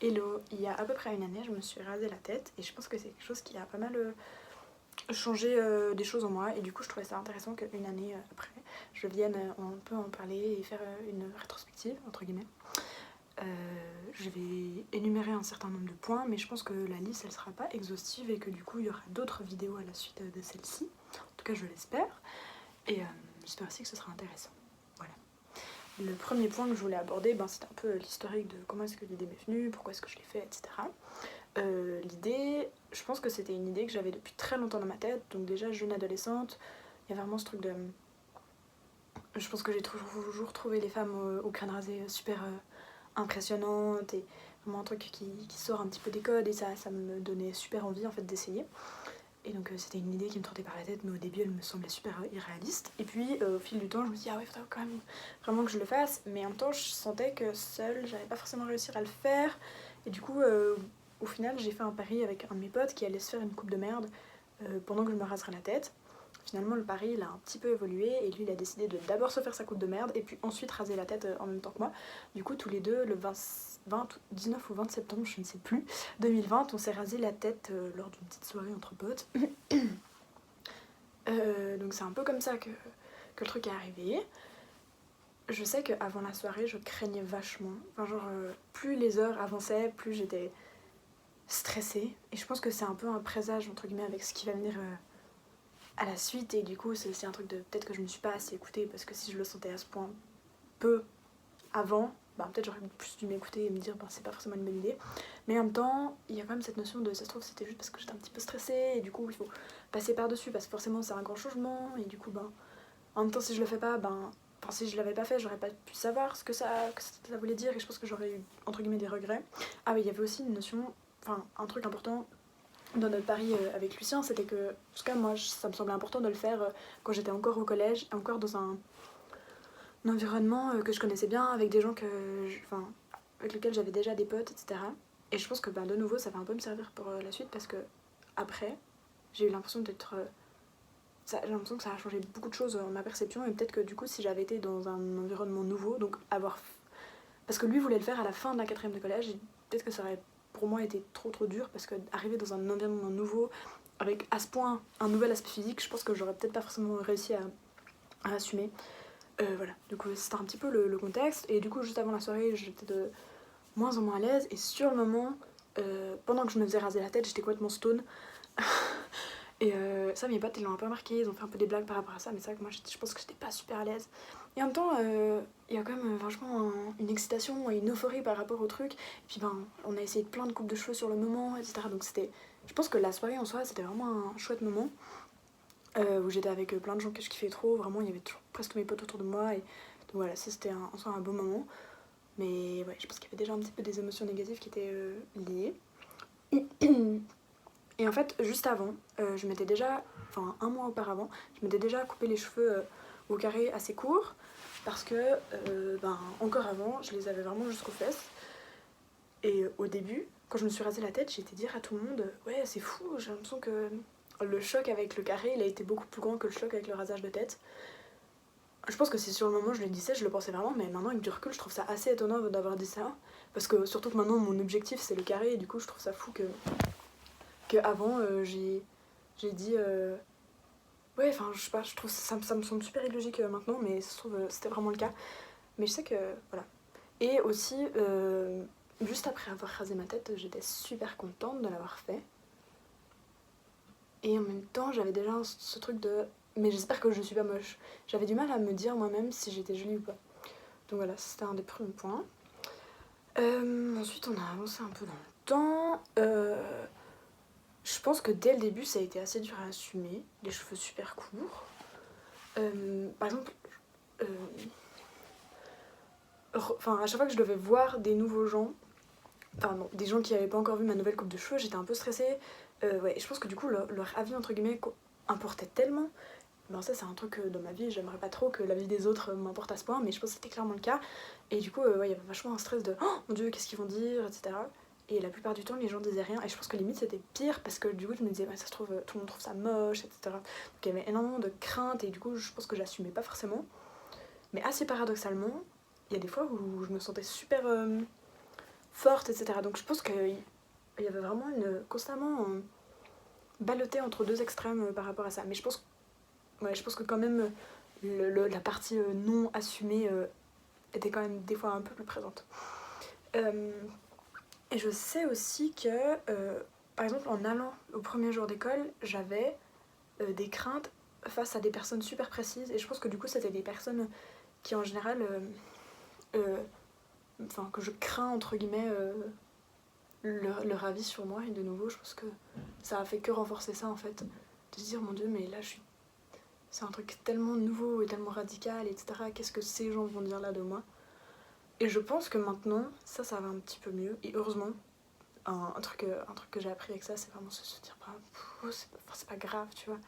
Hello, il y a à peu près une année, je me suis rasé la tête et je pense que c'est quelque chose qui a pas mal changé des choses en moi et du coup je trouvais ça intéressant qu'une année après, je vienne un peu en parler et faire une rétrospective, entre guillemets. Je vais énumérer un certain nombre de points, mais je pense que la liste elle sera pas exhaustive et que du coup il y aura d'autres vidéos à la suite de celle-ci. En tout cas je l'espère et j'espère aussi que ce sera intéressant. Voilà. Le premier point que je voulais aborder, c'est un peu l'historique de comment est-ce que l'idée m'est venue, pourquoi est-ce que je l'ai fait, etc. L'idée, je pense que c'était une idée que j'avais depuis très longtemps dans ma tête, donc déjà jeune adolescente, il y a vraiment ce truc de... Je pense que j'ai toujours trouvé les femmes au crâne rasé super impressionnantes et vraiment un truc qui sort un petit peu des codes et ça me donnait super envie en fait d'essayer. Et donc c'était une idée qui me trottait par la tête, mais au début elle me semblait super irréaliste. Et puis au fil du temps je me suis dit ah ouais, il faudrait quand même vraiment que je le fasse, mais en même temps je sentais que seule j'allais pas forcément réussir à le faire. Et du coup au final j'ai fait un pari avec un de mes potes qui allait se faire une coupe de merde pendant que je me raserais la tête. Finalement le pari il a un petit peu évolué et lui il a décidé de d'abord se faire sa coupe de merde et puis ensuite raser la tête en même temps que moi. Du coup tous les deux le 19 ou 20 septembre, je ne sais plus, 2020, on s'est rasé la tête lors d'une petite soirée entre potes. Donc c'est un peu comme ça que le truc est arrivé. Je sais qu'avant la soirée, je craignais vachement. Enfin, genre, plus les heures avançaient, plus j'étais stressée. Et je pense que c'est un peu un présage, entre guillemets, avec ce qui va venir à la suite. Et du coup, c'est aussi un truc de peut-être que je me suis pas assez écoutée, parce que si je le sentais à ce point peu avant, peut-être j'aurais plus dû m'écouter et me dire c'est pas forcément une bonne idée. Mais en même temps, il y a quand même cette notion de ça se trouve c'était juste parce que j'étais un petit peu stressée et du coup il faut passer par-dessus parce que forcément c'est un grand changement et du coup en même temps si je le fais pas, si je l'avais pas fait j'aurais pas pu savoir ce que ça voulait dire et je pense que j'aurais eu entre guillemets des regrets. Ah oui, il y avait aussi une notion, un truc important dans notre pari avec Lucien, c'était que, en tout cas moi ça me semblait important de le faire quand j'étais encore au collège, encore dans un environnement que je connaissais bien, avec des gens avec lesquels j'avais déjà des potes, etc. Et je pense que de nouveau, ça va un peu me servir pour la suite parce que après, j'ai eu l'impression d'être. J'ai l'impression que ça a changé beaucoup de choses dans ma perception et peut-être que du coup, si j'avais été dans un environnement nouveau, donc avoir. Parce que lui voulait le faire à la fin de la 4ème de collège, et peut-être que ça aurait pour moi été trop dur parce que arriver dans un environnement nouveau, avec à ce point un nouvel aspect physique, je pense que j'aurais peut-être pas forcément réussi à assumer. Voilà, du coup c'était un petit peu le contexte et du coup juste avant la soirée j'étais de moins en moins à l'aise et sur le moment, pendant que je me faisais raser la tête j'étais complètement stone et ça mes potes ils l'ont un peu remarqué, ils ont fait un peu des blagues par rapport à ça mais c'est vrai que moi je pense que j'étais pas super à l'aise et en même temps il y a quand même vachement une excitation et une euphorie par rapport au truc et puis on a essayé plein de coupes de cheveux sur le moment etc donc c'était, je pense que la soirée en soi c'était vraiment un chouette moment. Où j'étais avec plein de gens que je kiffais trop, vraiment il y avait toujours presque mes potes autour de moi et donc voilà, ça c'était en soi un beau moment. Mais ouais, je pense qu'il y avait déjà un petit peu des émotions négatives qui étaient liées. Et en fait, juste avant, je m'étais déjà, un mois auparavant, je m'étais déjà coupé les cheveux au carré assez courts parce que, encore avant, je les avais vraiment jusqu'aux fesses. Et au début, quand je me suis rasé la tête, j'ai été dire à tout le monde ouais, c'est fou, j'ai l'impression que le choc avec le carré, il a été beaucoup plus grand que le choc avec le rasage de tête. Je pense que si sur le moment je le disais, je le pensais vraiment, mais maintenant avec du recul, je trouve ça assez étonnant d'avoir dit ça. Parce que surtout que maintenant mon objectif c'est le carré, et du coup je trouve ça fou que avant j'ai dit ouais, je sais pas, je trouve ça me semble super illogique maintenant, mais ça se trouve c'était vraiment le cas. Mais je sais que voilà. Et aussi, juste après avoir rasé ma tête, j'étais super contente de l'avoir fait. Et en même temps, j'avais déjà ce truc de mais j'espère que je suis pas moche. J'avais du mal à me dire moi-même si j'étais jolie ou pas. Donc voilà, c'était un des premiers points. Ensuite, on a avancé un peu dans le temps. Je pense que dès le début, ça a été assez dur à assumer. Les cheveux super courts. Par exemple, à chaque fois que je devais voir des nouveaux gens, des gens qui n'avaient pas encore vu ma nouvelle coupe de cheveux, j'étais un peu stressée. Ouais, je pense que du coup, leur avis, entre guillemets, importait tellement. Ça, c'est un truc dans ma vie, j'aimerais pas trop que la vie des autres m'importe à ce point, mais je pense que c'était clairement le cas. Et du coup, il y avait vachement un stress de oh mon dieu, qu'est-ce qu'ils vont dire, etc. Et la plupart du temps, les gens disaient rien. Et je pense que limite, c'était pire parce que du coup, je me disais, ça se trouve, tout le monde trouve ça moche, etc. Donc il y avait énormément de crainte et du coup, je pense que j'assumais pas forcément. Mais assez paradoxalement, il y a des fois où je me sentais super forte, etc. Donc je pense qu'il y avait vraiment constamment ballotté entre deux extrêmes par rapport à ça. Mais je pense que quand même la partie non assumée était quand même des fois un peu plus présente. Et je sais aussi que, par exemple, en allant au premier jour d'école, j'avais des craintes face à des personnes super précises. Et je pense que du coup, c'était des personnes qui, en général, que je crains, entre guillemets, leur avis sur moi. Et de nouveau, je pense que ça a fait que renforcer ça, en fait. De se dire, mon Dieu, mais là, c'est un truc tellement nouveau et tellement radical, etc. Qu'est-ce que ces gens vont dire là de moi? Et je pense que maintenant, ça va un petit peu mieux. Et heureusement, un truc que j'ai appris avec ça, c'est vraiment se dire, bah, c'est pas grave, tu vois.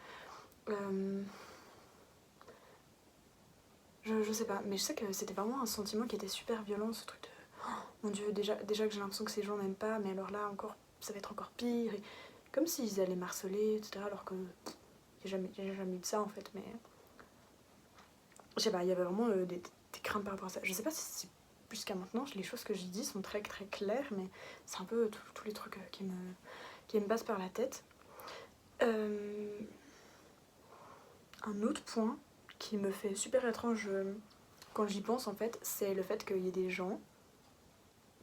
Je sais pas, mais je sais que c'était vraiment un sentiment qui était super violent, ce truc de oh, mon Dieu, déjà que j'ai l'impression que ces gens m'aiment pas, mais alors là encore, ça va être encore pire. Et comme s'ils allaient m'harceler, etc. Alors que j'ai jamais eu de ça en fait, mais je sais pas, il y avait vraiment des craintes par rapport à ça. Je sais pas si jusqu'à maintenant, les choses que j'ai dit sont très très claires, mais c'est un peu tous les trucs qui me passent par la tête. Un autre point qui me fait super étrange quand j'y pense en fait, c'est le fait qu'il y ait des gens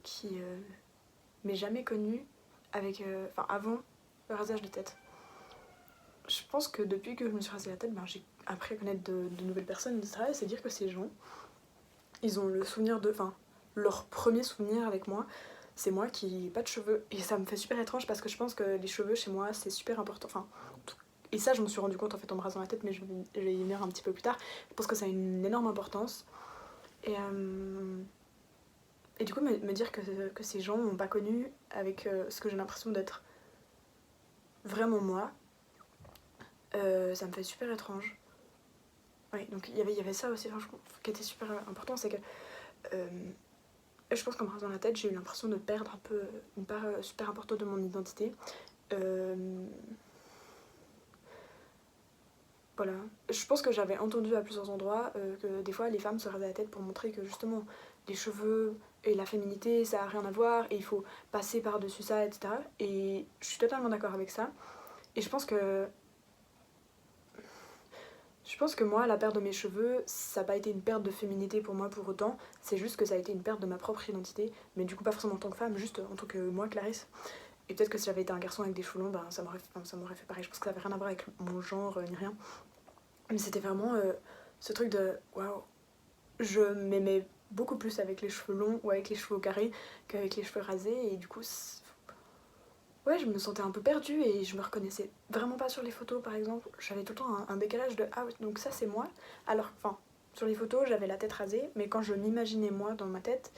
qui m'aient jamais connu avec, avant le rasage de tête. Je pense que depuis que je me suis rasé la tête, j'ai appris à connaître de nouvelles personnes, etc. Et c'est dire que ces gens, ils ont le souvenir leur premier souvenir avec moi, c'est moi qui n'ai pas de cheveux. Et ça me fait super étrange parce que je pense que les cheveux chez moi, c'est super important. Et ça, je me suis rendu compte en fait en me rasant la tête, mais je vais y venir un petit peu plus tard. Je pense que ça a une énorme importance. Et du coup, me dire que ces gens m'ont pas connu avec ce que j'ai l'impression d'être vraiment moi, ça me fait super étrange. Ouais, donc il y avait ça aussi qui était super important, c'est que je pense qu'en me rasant la tête, j'ai eu l'impression de perdre un peu une part super importante de mon identité. Voilà. Je pense que j'avais entendu à plusieurs endroits que des fois les femmes se rasaient la tête pour montrer que justement les cheveux et la féminité ça a rien à voir et il faut passer par-dessus ça, etc. Et je suis totalement d'accord avec ça. Et je pense que moi, la perte de mes cheveux, ça n'a pas été une perte de féminité pour moi pour autant, c'est juste que ça a été une perte de ma propre identité, mais du coup pas forcément en tant que femme, juste en tant que moi, Clarisse. Et peut-être que si j'avais été un garçon avec des cheveux longs, ça m'aurait fait pareil. Je pense que ça n'avait rien à voir avec mon genre ni rien. Mais c'était vraiment ce truc de waouh, je m'aimais beaucoup plus avec les cheveux longs ou avec les cheveux au carré qu'avec les cheveux rasés. Et du coup, ouais, je me sentais un peu perdue et je me reconnaissais vraiment pas sur les photos par exemple. J'avais tout le temps un décalage de ah, donc ça c'est moi. Alors, sur les photos, j'avais la tête rasée, mais quand je m'imaginais moi dans ma tête,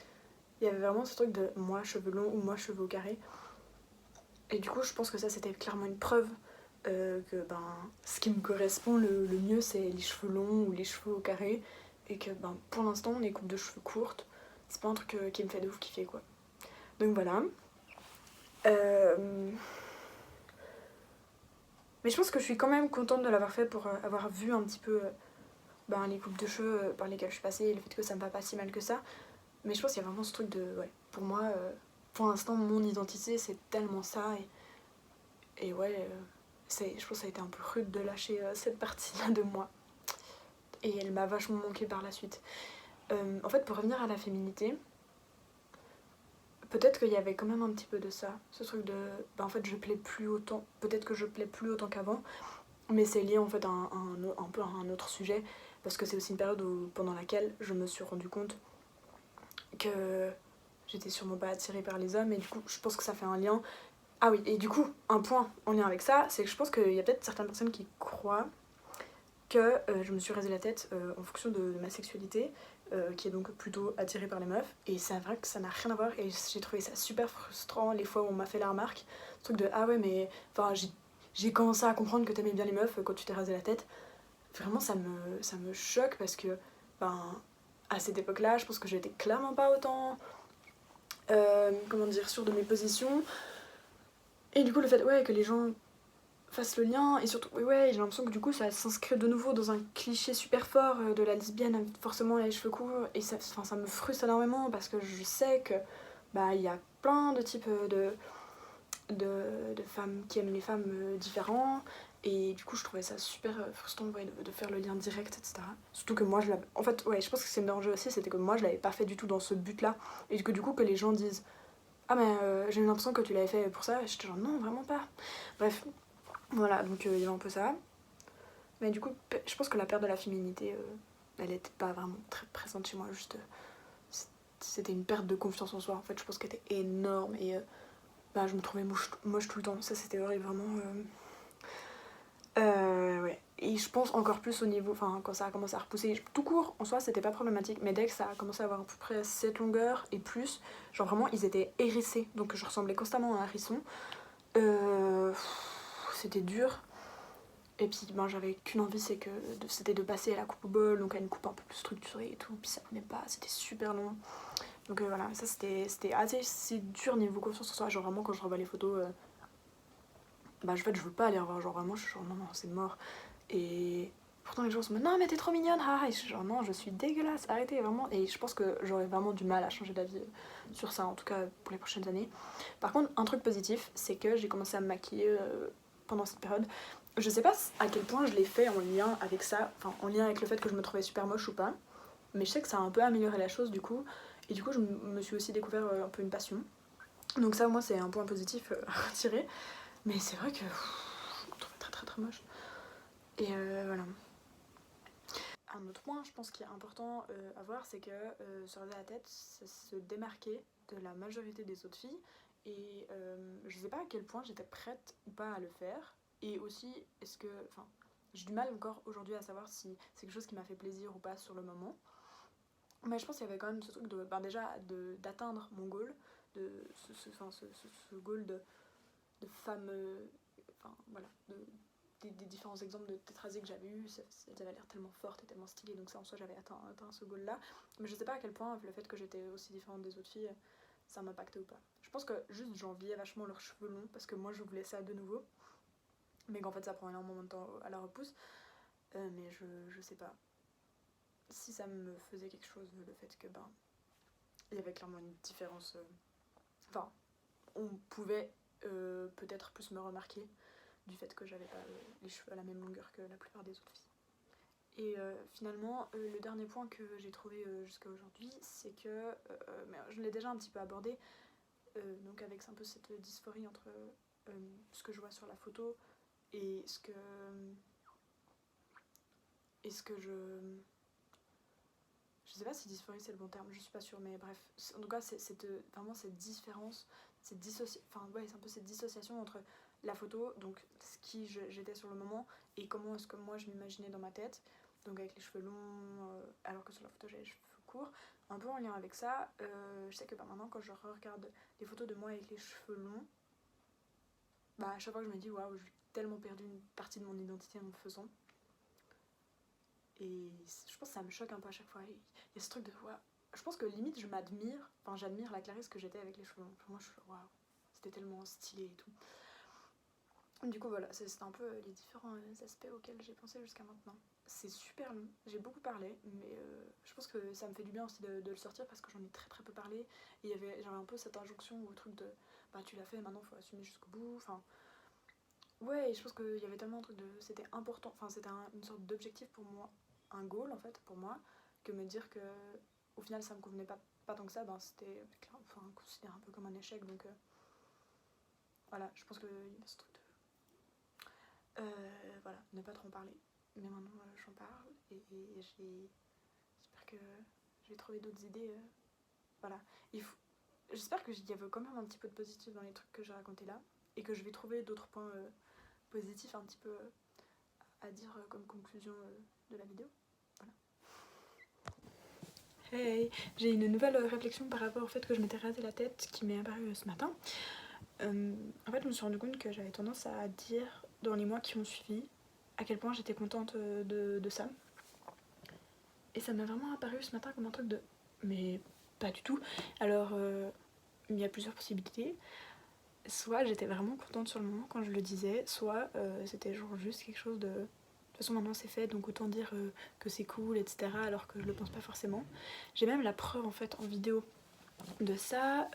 il y avait vraiment ce truc de moi cheveux longs ou moi cheveux au carré. Et du coup, je pense que ça c'était clairement une preuve que ce qui me correspond le mieux c'est les cheveux longs ou les cheveux au carré. Et que pour l'instant, les coupes de cheveux courtes, c'est pas un truc qui me fait de ouf kiffer quoi. Donc voilà. Mais je pense que je suis quand même contente de l'avoir fait pour avoir vu un petit peu les coupes de cheveux par lesquelles je suis passée et le fait que ça me va pas si mal que ça. Mais je pense qu'il y a vraiment ce truc de... Ouais, pour moi, pour l'instant, mon identité, c'est tellement ça. Et ouais, je pense que ça a été un peu rude de lâcher cette partie-là de moi. Et elle m'a vachement manqué par la suite. En fait, pour revenir à la féminité, peut-être qu'il y avait quand même un petit peu de ça. Ce truc de... en fait, je plais plus autant. Peut-être que je plais plus autant qu'avant. Mais c'est lié en fait à un peu à un autre sujet. Parce que c'est aussi une période pendant laquelle je me suis rendu compte que j'étais sûrement pas attirée par les hommes. Et du coup, je pense que ça fait un lien. Ah oui, et du coup, un point en lien avec ça, c'est que je pense qu'il y a peut-être certaines personnes qui croient que je me suis rasé la tête en fonction de ma sexualité, qui est donc plutôt attirée par les meufs. Et c'est vrai que ça n'a rien à voir. Et j'ai trouvé ça super frustrant les fois où on m'a fait la remarque. Ce truc de ah ouais, mais j'ai commencé à comprendre que t'aimais bien les meufs quand tu t'es rasé la tête. Vraiment, ça me choque parce que, à cette époque-là, je pense que j'étais clairement pas autant, sûre de mes positions. Et du coup, le fait, ouais, que les gens fassent le lien, et surtout, ouais, j'ai l'impression que du coup, ça s'inscrit de nouveau dans un cliché super fort de la lesbienne avec forcément les cheveux courts, et ça me frustre énormément parce que je sais que, il y a plein de types de femmes qui aiment les femmes différents. Et du coup, je trouvais ça super frustrant ouais, de faire le lien direct, etc. Surtout que moi, je l'avais. En fait, ouais, je pense que c'est une danger aussi, c'était que moi, je l'avais pas fait du tout dans ce but-là. Et que du coup, que les gens disent ah, mais j'ai eu l'impression que tu l'avais fait pour ça. Et j'étais genre non, vraiment pas. Bref, voilà, donc il y avait un peu ça. Mais du coup, je pense que la perte de la féminité, elle était pas vraiment très présente chez moi. Juste, c'était une perte de confiance en soi. En fait, je pense qu'elle était énorme et bah, je me trouvais moche tout le temps. Ça, c'était horrible, vraiment. Ouais. Et je pense encore plus au niveau, enfin quand ça a commencé à repousser, tout court en soi c'était pas problématique, mais dès que ça a commencé à avoir à peu près cette longueur et plus, genre vraiment ils étaient hérissés, donc je ressemblais constamment à un hérisson. C'était dur. Et puis ben, j'avais qu'une envie, c'était de passer à la coupe au bol, donc à une coupe un peu plus structurée et tout, puis ça venait pas, c'était super long. Donc voilà, ça c'était assez dur niveau confiance en soi, genre vraiment quand je revois les photos, bah en fait je veux pas aller revoir, genre vraiment je suis genre non c'est mort. Et pourtant les gens sont non mais t'es trop mignonne, et je suis genre non je suis dégueulasse, arrêtez vraiment. Et je pense que j'aurais vraiment du mal à changer d'avis sur ça, en tout cas pour les prochaines années. Par contre un truc positif c'est que j'ai commencé à me maquiller pendant cette période. Je sais pas à quel point je l'ai fait en lien avec ça, enfin en lien avec le fait que je me trouvais super moche ou pas, mais je sais que ça a un peu amélioré la chose du coup. Et du coup je me suis aussi découvert un peu une passion. Donc ça au moins c'est un point positif à retirer. Mais c'est vrai que je me trouvais très moche. Et voilà. Un autre point, je pense, qui est important à voir, c'est que se raser la tête, c'est se démarquer de la majorité des autres filles. Et je sais pas à quel point j'étais prête ou pas à le faire. Et aussi, est-ce que. Enfin, j'ai du mal encore aujourd'hui à savoir si c'est quelque chose qui m'a fait plaisir ou pas sur le moment. Mais je pense qu'il y avait quand même ce truc de. Ben déjà, d'atteindre mon goal. De ce goal de femme. Enfin, voilà. Des différents exemples de tête rasée que j'avais eu, elles avaient l'air tellement fortes et tellement stylées, donc ça en soi j'avais atteint ce goal là. Mais je sais pas à quel point le fait que j'étais aussi différente des autres filles, ça m'impactait ou pas. Je pense que juste j'enviais vachement leurs cheveux longs parce que moi je voulais ça de nouveau, mais qu'en fait ça prend énormément de temps à la repousse. Mais je sais pas si ça me faisait quelque chose, le fait que ben il y avait clairement une différence. Enfin, on pouvait peut-être plus me remarquer du fait que j'avais pas les cheveux à la même longueur que la plupart des autres filles. Et finalement, le dernier point que j'ai trouvé jusqu'à aujourd'hui, c'est que, mais je l'ai déjà un petit peu abordé, donc avec un peu cette dysphorie entre ce que je vois sur la photo et ce que je sais pas si dysphorie c'est le bon terme, je suis pas sûre, mais bref, en tout cas c'est vraiment cette différence, c'est un peu cette dissociation entre la photo, donc ce qui j'étais sur le moment, et comment est-ce que moi je m'imaginais dans ma tête, donc avec les cheveux longs, alors que sur la photo j'avais les cheveux courts, un peu en lien avec ça. Je sais que bah, maintenant quand je regarde les photos de moi avec les cheveux longs, bah à chaque fois je me dis waouh, j'ai tellement perdu une partie de mon identité en le faisant. Et je pense que ça me choque un peu à chaque fois. Il y a ce truc de waouh. Je pense que limite je m'admire, enfin j'admire la Clarisse que j'étais avec les cheveux longs. Pour moi je suis waouh, c'était tellement stylé et tout. Du coup voilà, c'est un peu les différents aspects auxquels j'ai pensé jusqu'à maintenant. C'est super long, j'ai beaucoup parlé, mais je pense que ça me fait du bien aussi de le sortir parce que j'en ai très peu parlé. Et j'avais un peu cette injonction ou truc de bah tu l'as fait, maintenant faut assumer jusqu'au bout. Enfin, ouais, et je pense qu'il y avait tellement un truc de. C'était important, enfin c'était une sorte d'objectif pour moi, un goal en fait pour moi, que me dire que au final ça me convenait pas tant que ça, ben c'était considéré un peu comme un échec. Donc voilà, je pense qu'il y a ce truc de. Voilà, ne pas trop en parler. Mais maintenant j'en parle et j'espère que j'ai trouvé d'autres idées. Voilà, j'espère qu'il y avait quand même un petit peu de positif dans les trucs que j'ai racontés là et que je vais trouver d'autres points positifs un petit peu à dire comme conclusion de la vidéo. Voilà. Hey, j'ai une nouvelle réflexion par rapport au fait que je m'étais rasé la tête qui m'est apparue ce matin. En fait, je me suis rendu compte que j'avais tendance à dire dans les mois qui ont suivi à quel point j'étais contente de ça. Et ça m'a vraiment apparu ce matin comme un truc de... Mais pas du tout. Alors, il y a plusieurs possibilités. Soit j'étais vraiment contente sur le moment quand je le disais, soit c'était genre juste quelque chose de... De toute façon maintenant c'est fait, donc autant dire que c'est cool, etc. alors que je le pense pas forcément. J'ai même la preuve en fait en vidéo de ça.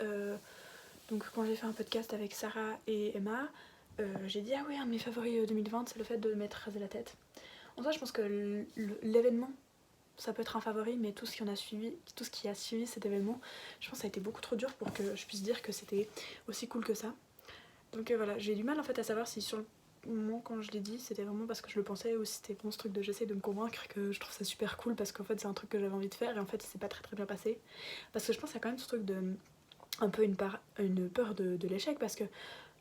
Donc quand j'ai fait un podcast avec Sarah et Emma, j'ai dit ah ouais, un de mes favoris 2020 c'est le fait de m'être rasé la tête. En soi je pense que l'événement ça peut être un favori, mais tout ce qui a suivi cet événement, je pense que ça a été beaucoup trop dur pour que je puisse dire que c'était aussi cool que ça. Donc voilà, j'ai du mal en fait à savoir si sur le moment quand je l'ai dit c'était vraiment parce que je le pensais ou si c'était vraiment ce truc de j'essaie de me convaincre que je trouve ça super cool parce qu'en fait c'est un truc que j'avais envie de faire et en fait c'est pas très bien passé. Parce que je pense qu'il y a quand même ce truc de un peu une peur de l'échec parce que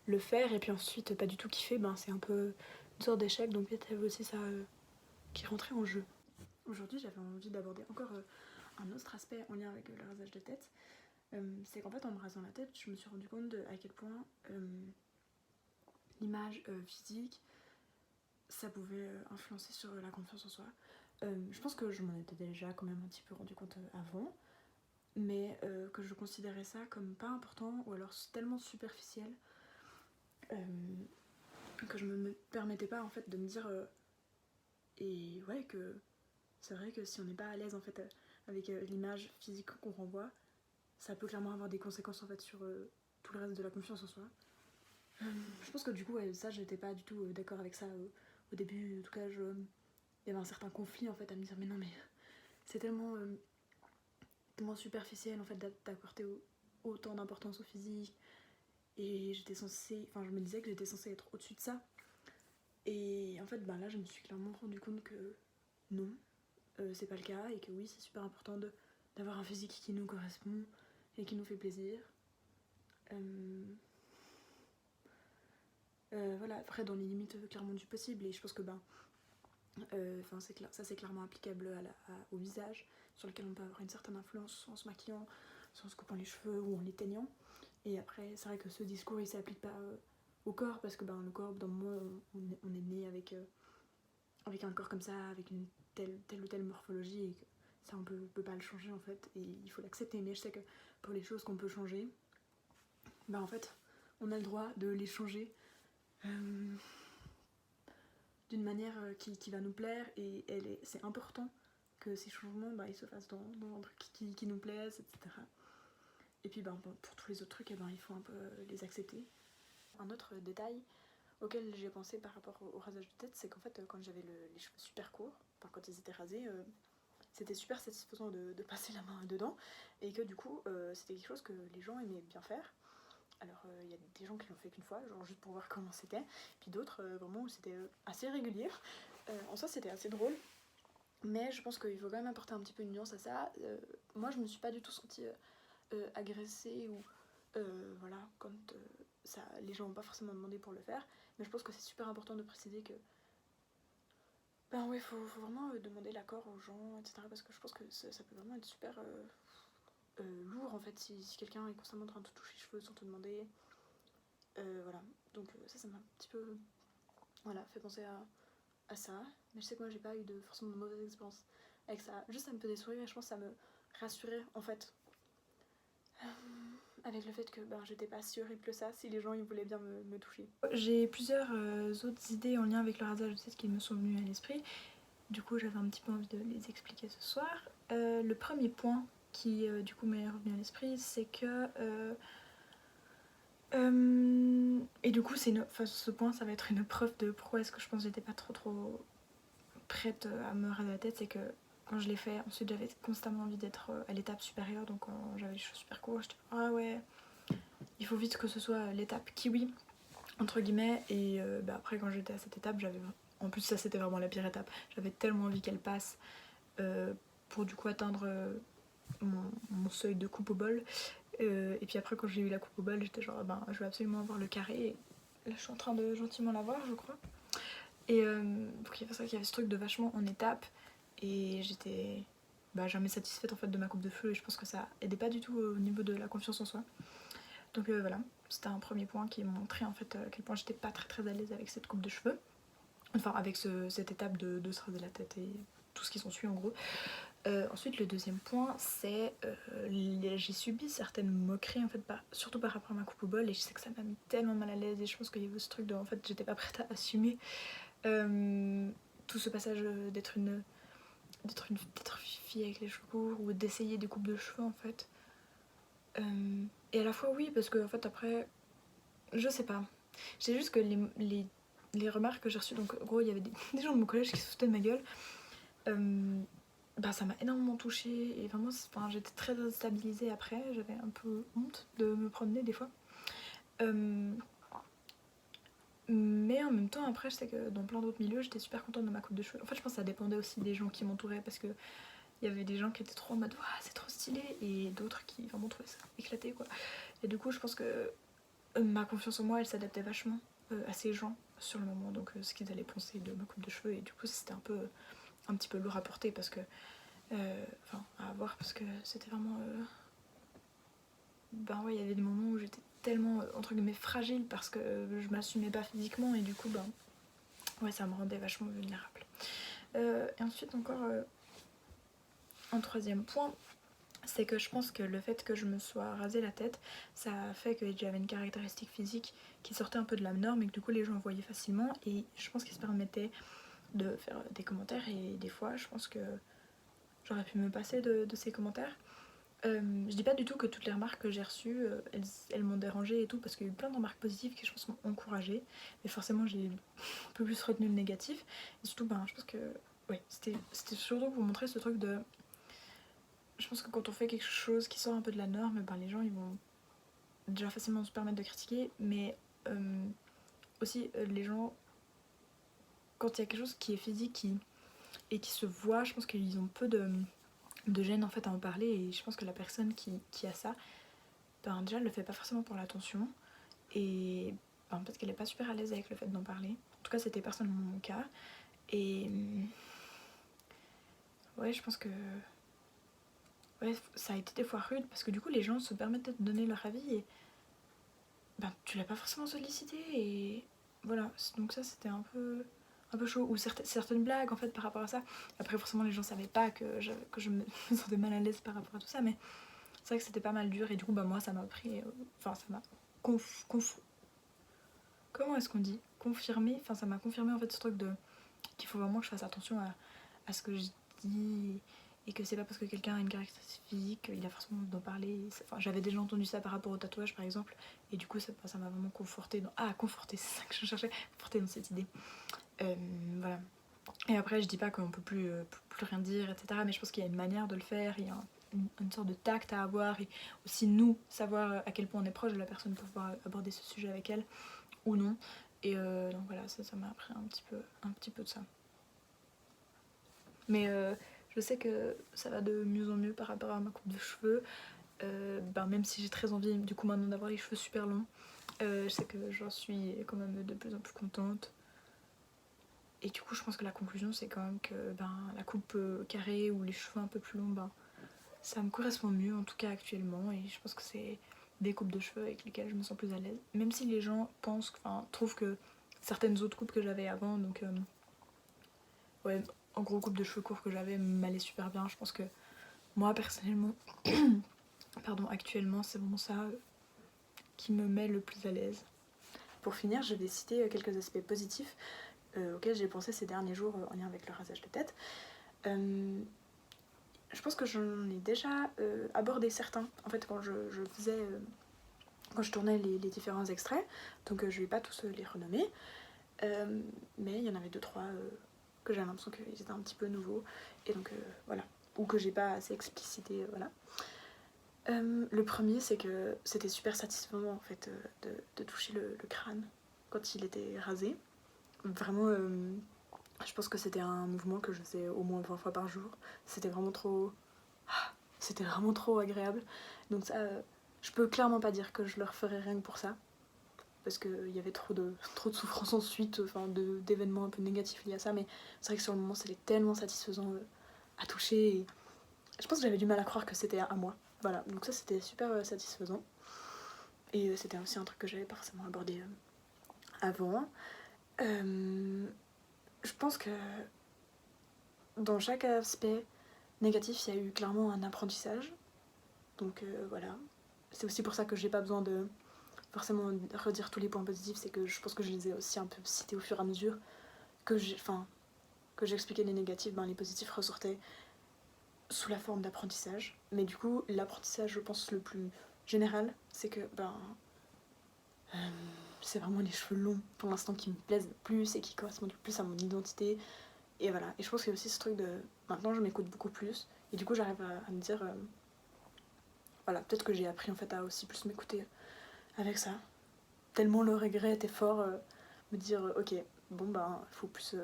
le faire et puis ensuite pas du tout kiffer, ben c'est un peu une sorte d'échec, donc peut-être il y avait aussi ça qui rentrait en jeu. Aujourd'hui j'avais envie d'aborder encore un autre aspect en lien avec le rasage de tête. C'est qu'en fait en me rasant la tête je me suis rendu compte à quel point l'image physique ça pouvait influencer sur la confiance en soi. Je pense que je m'en étais déjà quand même un petit peu rendu compte avant, mais que je considérais ça comme pas important ou alors tellement superficiel que je me permettais pas en fait de me dire et ouais que c'est vrai que si on n'est pas à l'aise en fait avec l'image physique qu'on renvoie, ça peut clairement avoir des conséquences en fait sur tout le reste de la confiance en soi. Je pense que du coup ouais, ça j'étais pas du tout d'accord avec ça au début. En tout cas il y avait un certain conflit en fait à me dire mais non mais c'est tellement superficiel en fait d'accorder autant d'importance au physique et je me disais que j'étais censée être au-dessus de ça et en fait ben là je me suis clairement rendu compte que non, c'est pas le cas et que oui c'est super important d'avoir un physique qui nous correspond et qui nous fait plaisir. Voilà, après dans les limites clairement du possible et je pense que ça c'est clairement applicable au visage sur lequel on peut avoir une certaine influence en se maquillant, soit en se coupant les cheveux ou en les teignant. Et après c'est vrai que ce discours il s'applique pas au corps parce que le corps dans le moment on est né avec un corps comme ça, avec une telle ou telle morphologie et que ça on peut pas le changer en fait et il faut l'accepter. Mais je sais que pour les choses qu'on peut changer, en fait on a le droit de les changer d'une manière qui va nous plaire et c'est important que ces changements ils se fassent dans un truc qui nous plaise, etc. Et puis pour tous les autres trucs, il faut un peu les accepter. Un autre détail auquel j'ai pensé par rapport au rasage de tête, c'est qu'en fait quand j'avais les cheveux super courts, quand ils étaient rasés, c'était super satisfaisant de passer la main dedans et que du coup c'était quelque chose que les gens aimaient bien faire. Alors il y a des gens qui l'ont fait qu'une fois, genre juste pour voir comment c'était, puis d'autres vraiment où c'était assez régulier. En soi c'était assez drôle, mais je pense qu'il faut quand même apporter un petit peu une nuance à ça. Moi je me suis pas du tout sentie agressée ou voilà, quand les gens n'ont pas forcément demandé pour le faire, mais je pense que c'est super important de préciser que faut vraiment demander l'accord aux gens, etc. Parce que je pense que ça peut vraiment être super lourd en fait si quelqu'un est constamment en train de te toucher les cheveux sans te demander. Voilà, donc ça m'a un petit peu fait penser à ça. Mais je sais que moi j'ai pas eu forcément de mauvaise expérience avec ça. Juste ça me faisait sourire et je pense que ça me rassurait en fait. Avec le fait que j'étais pas si horrible que ça si les gens ils voulaient bien me toucher. J'ai plusieurs autres idées en lien avec le rasage de tête qui me sont venues à l'esprit. Du coup j'avais un petit peu envie de les expliquer ce soir. Le premier point qui du coup m'est revenu à l'esprit c'est que et du coup ce point ça va être une preuve de pourquoi est-ce que je pense que j'étais pas trop prête à me raser la tête. C'est que quand je l'ai fait ensuite j'avais constamment envie d'être à l'étape supérieure, donc quand j'avais les cheveux super courts j'étais ah ouais il faut vite que ce soit l'étape kiwi entre guillemets. Et après quand j'étais à cette étape j'avais en plus ça c'était vraiment la pire étape, j'avais tellement envie qu'elle passe pour du coup atteindre mon seuil de coupe au bol. Et puis après quand j'ai eu la coupe au bol j'étais genre je vais absolument avoir le carré et là je suis en train de gentiment l'avoir je crois. Et donc il y avait ce truc de vachement en étape et j'étais jamais satisfaite en fait de ma coupe de cheveux et je pense que ça aidait pas du tout au niveau de la confiance en soi. Donc voilà, c'était un premier point qui montrait en fait à quel point j'étais pas très à l'aise avec cette coupe de cheveux. Enfin avec cette étape de se raser la tête et tout ce qui s'ensuit en gros. Ensuite le deuxième point c'est j'ai subi certaines moqueries en fait surtout par rapport à ma coupe au bol et je sais que ça m'a mis tellement mal à l'aise et je pense qu'il y avait ce truc de en fait j'étais pas prête à assumer tout ce passage d'être une fille avec les cheveux courts ou d'essayer des coupes de cheveux en fait. Et à la fois oui, parce que en fait après, je sais pas. J'ai juste que les remarques que j'ai reçues, donc en gros il y avait des gens de mon collège qui se foutaient de ma gueule, bah ça m'a énormément touchée et vraiment enfin, j'étais très déstabilisée après, j'avais un peu honte de me promener des fois. Mais en même temps après je sais que dans plein d'autres milieux j'étais super contente de ma coupe de cheveux. En fait je pense que ça dépendait aussi des gens qui m'entouraient parce que il y avait des gens qui étaient trop en mode waouh c'est trop stylé et d'autres qui vraiment trouvaient ça éclaté quoi. Et du coup je pense que ma confiance en moi elle s'adaptait vachement à ces gens sur le moment, donc ce qu'ils allaient penser de ma coupe de cheveux, et du coup c'était un petit peu lourd à porter parce que enfin à avoir parce que c'était vraiment ben ouais il y avait des moments où j'étais tellement entre guillemets fragile parce que je m'assumais pas physiquement et du coup ben ouais ça me rendait vachement vulnérable. Et ensuite encore un troisième point, c'est que je pense que le fait que je me sois rasé la tête, ça a fait que j'avais une caractéristique physique qui sortait un peu de la norme et que du coup les gens voyaient facilement, et je pense qu'ils se permettaient de faire des commentaires, et des fois je pense que j'aurais pu me passer de ces commentaires. Je dis pas du tout que toutes les remarques que j'ai reçues, elles m'ont dérangée et tout, parce qu'il y a eu plein de remarques positives qui je pense m'ont encouragée, mais forcément j'ai un peu plus retenu le négatif, et surtout ben, je pense que ouais, c'était surtout pour montrer ce truc de... Je pense que quand on fait quelque chose qui sort un peu de la norme, ben, les gens ils vont déjà facilement se permettre de critiquer, mais aussi les gens, quand il y a quelque chose qui est physique et qui se voit, je pense qu'ils ont peu de gêne en fait à en parler, et je pense que la personne qui a ça, ben déjà elle le fait pas forcément pour l'attention, et ben, peut-être qu'elle est pas super à l'aise avec le fait d'en parler. En tout cas c'était personnellement mon cas, et ouais je pense que ouais, ça a été des fois rude parce que du coup les gens se permettaient de donner leur avis et ben tu l'as pas forcément sollicité, et voilà, donc ça c'était un peu chaud, ou certaines blagues en fait par rapport à ça. Après forcément les gens savaient pas que je me sentais mal à l'aise par rapport à tout ça, mais c'est vrai que c'était pas mal dur, et du coup bah moi ça m'a pris, enfin ça m'a comment est-ce qu'on dit, confirmé, enfin ça m'a confirmé en fait ce truc de qu'il faut vraiment que je fasse attention à ce que je dis, et que c'est pas parce que quelqu'un a une caractéristique physique qu'il a forcément d'en parler. Enfin, j'avais déjà entendu ça par rapport au tatouage par exemple, et du coup ça m'a vraiment conforté dans... Ah, conforté, c'est ça que je cherchais, conforté dans cette idée. Voilà. Et après je dis pas qu'on peut plus rien dire, etc. Mais je pense qu'il y a une manière de le faire, il y a une sorte de tact à avoir, et aussi nous savoir à quel point on est proche de la personne pour pouvoir aborder ce sujet avec elle ou non. Et donc voilà, ça m'a appris un petit peu de ça. Mais je sais que ça va de mieux en mieux par rapport à ma coupe de cheveux. Ben, même si j'ai très envie du coup maintenant d'avoir les cheveux super longs, je sais que j'en suis quand même de plus en plus contente. Et du coup je pense que la conclusion c'est quand même que ben, la coupe carrée ou les cheveux un peu plus longs, ben, ça me correspond mieux en tout cas actuellement, et je pense que c'est des coupes de cheveux avec lesquelles je me sens plus à l'aise. Même si les gens pensent, enfin trouvent que certaines autres coupes que j'avais avant, donc ouais, en gros coupe de cheveux courts que j'avais m'allait super bien. Je pense que moi personnellement, pardon, actuellement c'est vraiment ça qui me met le plus à l'aise. Pour finir, je vais citer quelques aspects positifs auxquels j'ai pensé ces derniers jours en lien avec le rasage de tête. Je pense que j'en ai déjà abordé certains en fait quand je faisais quand je tournais les différents extraits, donc je vais pas tous les renommer, mais il y en avait deux trois que j'avais l'impression qu'ils étaient un petit peu nouveaux, et donc voilà, ou que j'ai pas assez explicité, voilà. Le premier, c'est que c'était super satisfaisant en fait de toucher le crâne quand il était rasé. Vraiment, je pense que c'était un mouvement que je faisais au moins 20 fois par jour. C'était vraiment trop... C'était vraiment trop agréable. Donc ça, je peux clairement pas dire que je le referais rien que pour ça. Parce qu'il y avait trop de souffrance ensuite, enfin d'événements un peu négatifs liés à ça. Mais c'est vrai que sur le moment, c'était tellement satisfaisant à toucher. Et je pense que j'avais du mal à croire que c'était à moi. Voilà, donc ça c'était super satisfaisant. Et c'était aussi un truc que j'avais pas forcément abordé avant. Je pense que dans chaque aspect négatif, il y a eu clairement un apprentissage. Donc voilà. C'est aussi pour ça que j'ai pas besoin de forcément redire tous les points positifs. C'est que je pense que je les ai aussi un peu cités au fur et à mesure. Que j'expliquais les négatifs, ben les positifs ressortaient sous la forme d'apprentissage. Mais du coup, l'apprentissage, je pense, le plus générale, c'est que c'est vraiment les cheveux longs pour l'instant qui me plaisent le plus et qui correspondent le plus à mon identité. Et voilà, et je pense qu'il y a aussi ce truc de... Maintenant je m'écoute beaucoup plus, et du coup j'arrive à me dire... voilà, peut-être que j'ai appris en fait à aussi plus m'écouter avec ça. Tellement le regret était fort, me dire ok, bon ben, il faut plus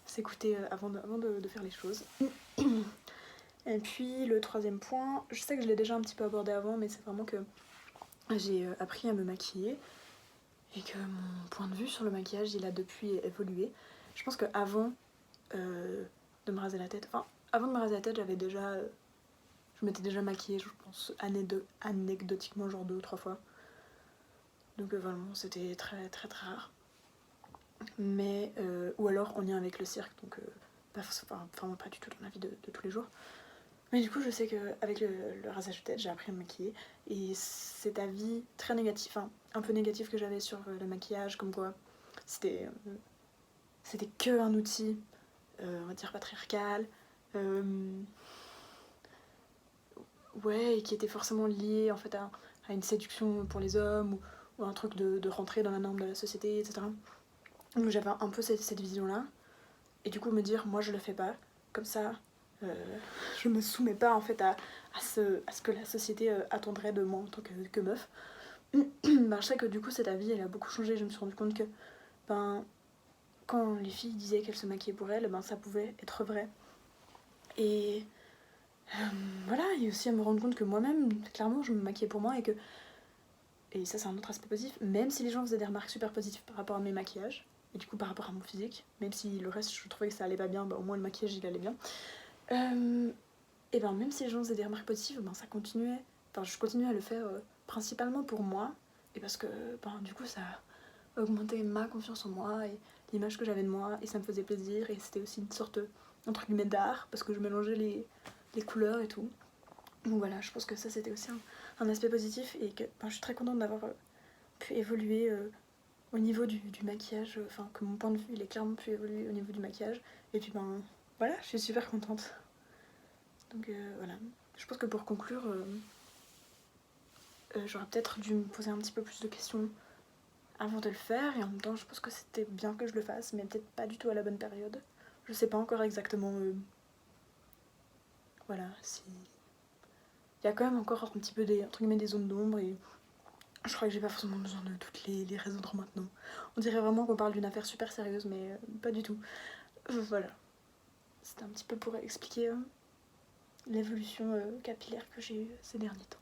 s'écouter avant de faire les choses. Et puis le troisième point, je sais que je l'ai déjà un petit peu abordé avant, mais c'est vraiment que j'ai appris à me maquiller et que mon point de vue sur le maquillage, il a depuis évolué. Je pense qu'avant de me raser la tête, enfin, avant de me raser la tête, j'avais déjà... je m'étais déjà maquillée, je pense, anecdotiquement, genre 2 ou 3 fois. Donc vraiment, c'était très très très rare. Mais, ou alors en lien avec le cirque, donc vraiment pas du tout dans la vie de tous les jours. Mais du coup, je sais qu'avec le rasage de tête, j'ai appris à me maquiller. Et cet avis très négatif, enfin, un peu négatif que j'avais sur le maquillage, comme quoi c'était que un outil, on va dire patriarcal, ouais, et qui était forcément lié en fait à une séduction pour les hommes, ou un truc de rentrer dans la norme de la société, etc. Donc j'avais un peu cette vision-là. Et du coup, me dire, moi je le fais pas, comme ça, je me soumets pas en fait à ce que la société attendrait de moi en tant que meuf. Je sais que du coup, cet avis, elle a beaucoup changé. Je me suis rendu compte que quand les filles disaient qu'elles se maquillaient pour elles, ça pouvait être vrai. Et voilà, et aussi à me rendre compte que moi-même, clairement, je me maquillais pour moi et ça c'est un autre aspect positif, même si les gens faisaient des remarques super positives par rapport à mes maquillages, et du coup par rapport à mon physique, même si le reste je trouvais que ça allait pas bien, au moins le maquillage il allait bien. Et même si les gens faisaient des remarques positives, ça continuait, je continuais à le faire principalement pour moi, et parce que du coup ça augmentait ma confiance en moi et l'image que j'avais de moi, et ça me faisait plaisir, et c'était aussi une sorte entre guillemets d'art, parce que je mélangeais les couleurs et tout. Donc voilà, je pense que ça c'était aussi un aspect positif, et que je suis très contente d'avoir pu évoluer au niveau du maquillage, que mon point de vue il est clairement pu évoluer au niveau du maquillage, et puis voilà, je suis super contente. Donc voilà, je pense que pour conclure, j'aurais peut-être dû me poser un petit peu plus de questions avant de le faire, et en même temps je pense que c'était bien que je le fasse, mais peut-être pas du tout à la bonne période. Je sais pas encore exactement, voilà, si... Il y a quand même encore un petit peu entre guillemets, des zones d'ombre, et je crois que j'ai pas forcément besoin de toutes les résoudre maintenant. On dirait vraiment qu'on parle d'une affaire super sérieuse, mais pas du tout. Voilà. C'était un petit peu pour expliquer l'évolution capillaire que j'ai eue ces derniers temps.